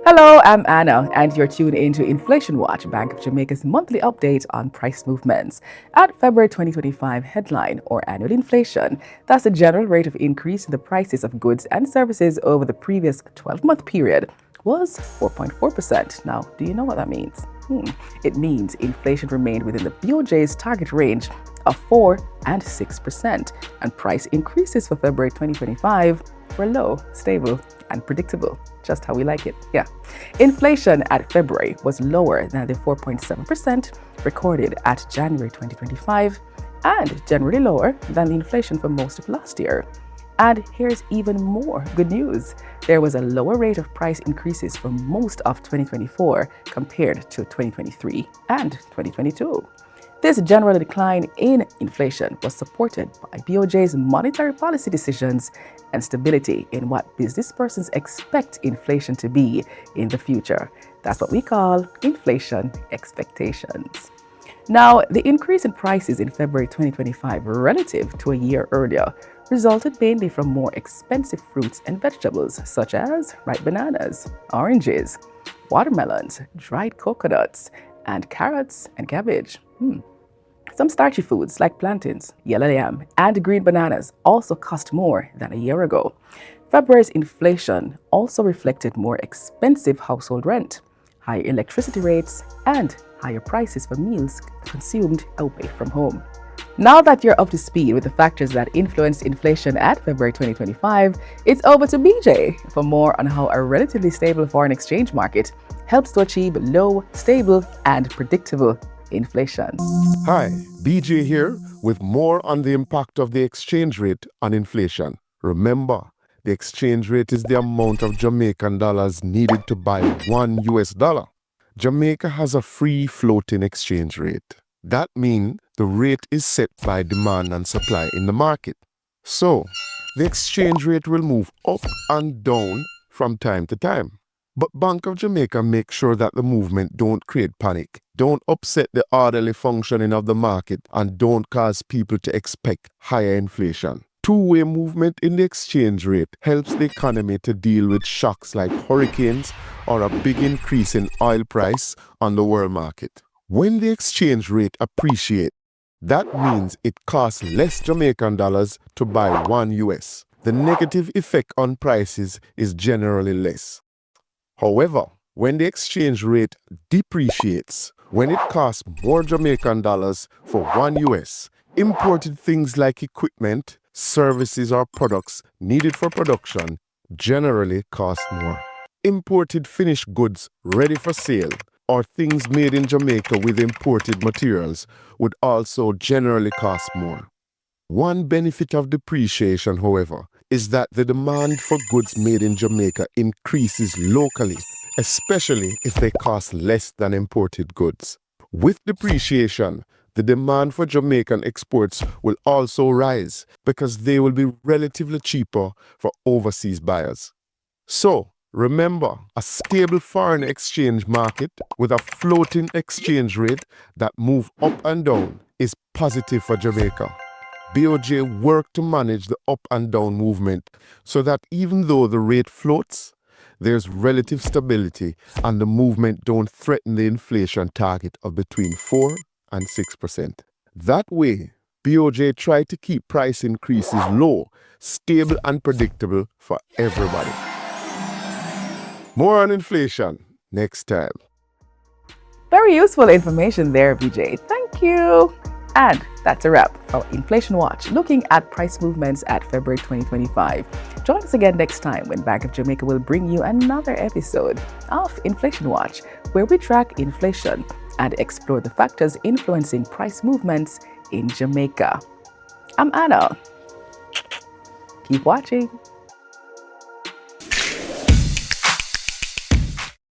Hello, I'm Anna, and you're tuned into Inflation Watch, Bank of Jamaica's monthly update on price movements. At February 2025 headline, or annual inflation, that's the general rate of increase in the prices of goods and services over the previous 12-month period, was 4.4%. Now, do you know what that means? It means inflation remained within the BOJ's target range of 4 and 6%, and price increases for February 2025 were low, stable, and predictable, just how we like it. Yeah. Inflation at February was lower than the 4.7% recorded at January 2025 and generally lower than the inflation for most of last year. And here's even more good news. There was a lower rate of price increases for most of 2024 compared to 2023 and 2022. This general decline in inflation was supported by BOJ's monetary policy decisions and stability in what business persons expect inflation to be in the future. That's what we call inflation expectations. Now, the increase in prices in February 2025 relative to a year earlier resulted mainly from more expensive fruits and vegetables such as ripe bananas, oranges, watermelons, dried coconuts, and carrots and cabbage. Some starchy foods like plantains, yellow yam, and green bananas also cost more than a year ago. February's inflation also reflected more expensive household rent, higher electricity rates, and higher prices for meals consumed away from home. Now that you're up to speed with the factors that influenced inflation at February 2025, it's over to BJ for more on how a relatively stable foreign exchange market helps to achieve low, stable, and predictable inflation. Hi, BJ here with more on the impact of the exchange rate on inflation. Remember, the exchange rate is the amount of Jamaican dollars needed to buy $1. Jamaica has a free floating exchange rate. That means the rate is set by demand and supply in the market. So, the exchange rate will move up and down from time to time. But Bank of Jamaica makes sure that the movement don't create panic, don't upset the orderly functioning of the market, and don't cause people to expect higher inflation. Two-way movement in the exchange rate helps the economy to deal with shocks like hurricanes or a big increase in oil price on the world market. When the exchange rate appreciates, that means it costs less Jamaican dollars to buy $1. The negative effect on prices is generally less. However, when the exchange rate depreciates, when it costs more Jamaican dollars for $1, imported things like equipment, services, or products needed for production generally cost more. Imported finished goods ready for sale or things made in Jamaica with imported materials would also generally cost more. One benefit of depreciation, however, is that the demand for goods made in Jamaica increases locally, especially if they cost less than imported goods. With depreciation, the demand for Jamaican exports will also rise because they will be relatively cheaper for overseas buyers. So, remember, a stable foreign exchange market with a floating exchange rate that moves up and down is positive for Jamaica. BOJ worked to manage the up and down movement so that even though the rate floats, there's relative stability and the movement don't threaten the inflation target of between 4 and 6%. That way, BOJ tried to keep price increases low, stable and predictable for everybody. More on inflation next time. Very useful information there, BJ. Thank you. And that's a wrap for Inflation Watch, looking at price movements at February 2025. Join us again next time when Bank of Jamaica will bring you another episode of Inflation Watch, where we track inflation and explore the factors influencing price movements in Jamaica. I'm Anna. Keep watching.